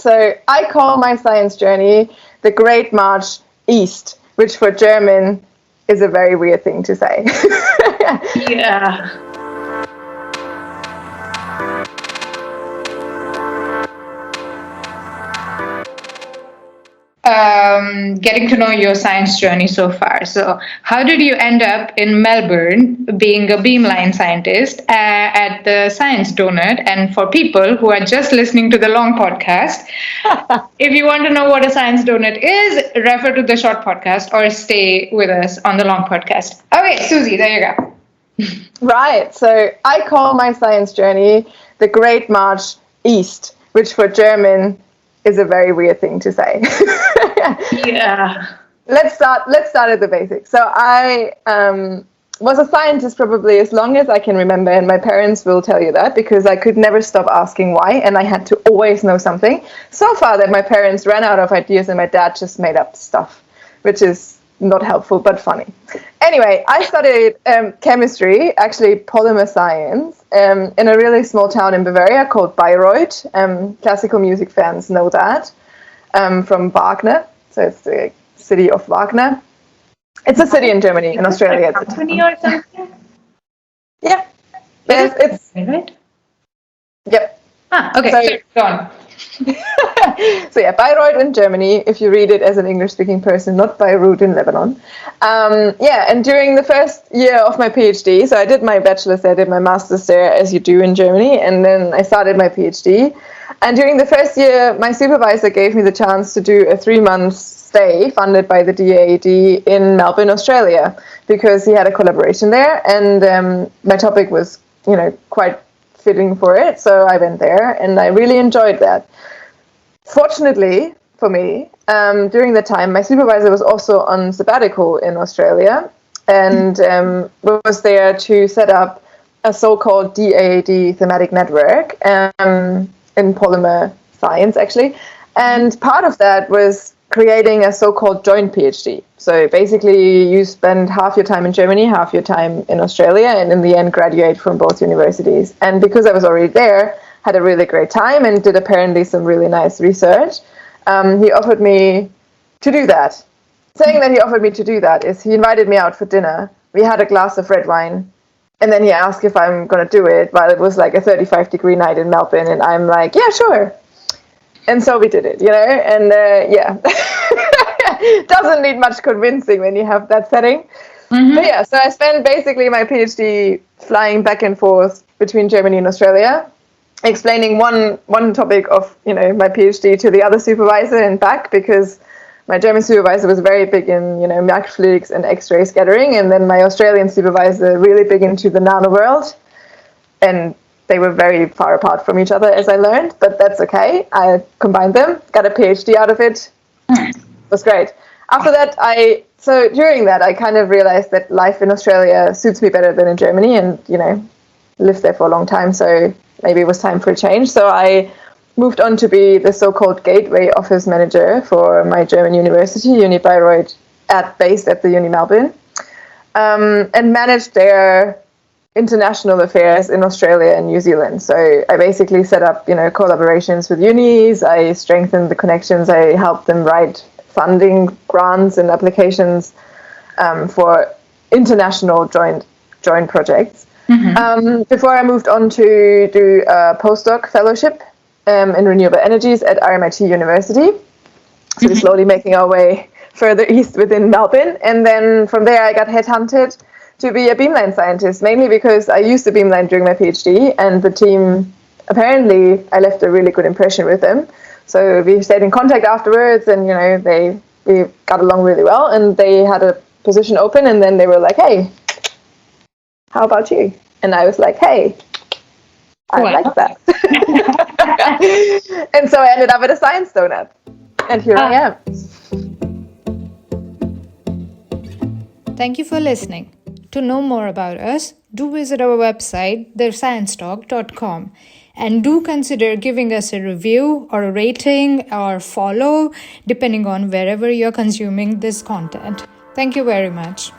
So I call my science journey the Great March East, which for German is a very weird thing to say. Yeah. Getting to know your science journey so far. So, how did you end up in Melbourne being a beamline scientist at the Science Donut? And for people who are just listening to the long podcast, if you want to know what a Science Donut is, refer to the short podcast or stay with us on the long podcast. Okay, Susie, there you go. Right, so I call my science journey the Great March East, which for German is a very weird thing to say. Yeah. Let's start at the basics. So I was a scientist probably as long as I can remember, and my parents will tell you that because I could never stop asking why, and I had to always know something. So far that my parents ran out of ideas and my dad just made up stuff, which is not helpful but funny. Anyway, I studied chemistry, actually polymer science, in a really small town in Bavaria called Bayreuth. Classical music fans know that, from Wagner. So it's the city of Wagner. It's a city in Germany, in Australia. It's a company or something? Yeah. It's right? Yep. Okay, so go on. So yeah, Bayreuth in Germany, if you read it as an English-speaking person, not Beirut in Lebanon. And during the first year of my PhD, so I did my bachelor's there, I did my master's there, as you do in Germany, and then I started my PhD. And during the first year, my supervisor gave me the chance to do a 3-month stay funded by the DAAD in Melbourne, Australia, because he had a collaboration there, and my topic was, quite fitting for it, so I went there, and I really enjoyed that. Fortunately for me, during the time, my supervisor was also on sabbatical in Australia, and was there to set up a so-called DAAD thematic network in polymer science, actually. And part of that was creating a so-called joint PhD. So basically you spend half your time in Germany, half your time in Australia, and in the end graduate from both universities. And because I was already there, had a really great time and did apparently some really nice research, he offered me to do that. Saying that he offered me to do that is he invited me out for dinner. We had a glass of red wine, and then he asked if I'm going to do it while it was like a 35-degree night in Melbourne, and I'm like, yeah, sure. And so we did it, and yeah. Doesn't need much convincing when you have that setting. Mm-hmm. But yeah, so I spent basically my PhD flying back and forth between Germany and Australia, explaining one topic of my PhD to the other supervisor and back, because my German supervisor was very big in Merkflix and X-ray scattering, and then my Australian supervisor really big into the nano world, and they were very far apart from each other, as I learned, but that's okay. I combined them, got a PhD out of it. It was great. After that, during that, I kind of realized that life in Australia suits me better than in Germany, and lived there for a long time, so maybe it was time for a change. So I moved on to be the so-called gateway office manager for my German university, Uni Bayreuth, based at the Uni Melbourne, and managed their international affairs in Australia and New Zealand. So I basically set up, collaborations with unis. I strengthened the connections. I helped them write funding grants and applications for international joint projects. Mm-hmm. Before I moved on to do a postdoc fellowship in renewable energies at RMIT University. So we're slowly making our way further east within Melbourne. And then from there I got headhunted to be a beamline scientist, mainly because I used the beamline during my PhD, and the team, apparently I left a really good impression with them. So we stayed in contact afterwards, and we got along really well, and they had a position open, and then they were like, hey, how about you? And I was like, hey, I like that. And so I ended up at a Science Donut, and here I am. Thank you for listening. To know more about us, do visit our website, thesciencetalk.com, and do consider giving us a review or a rating or follow, depending on wherever you're consuming this content. Thank you very much.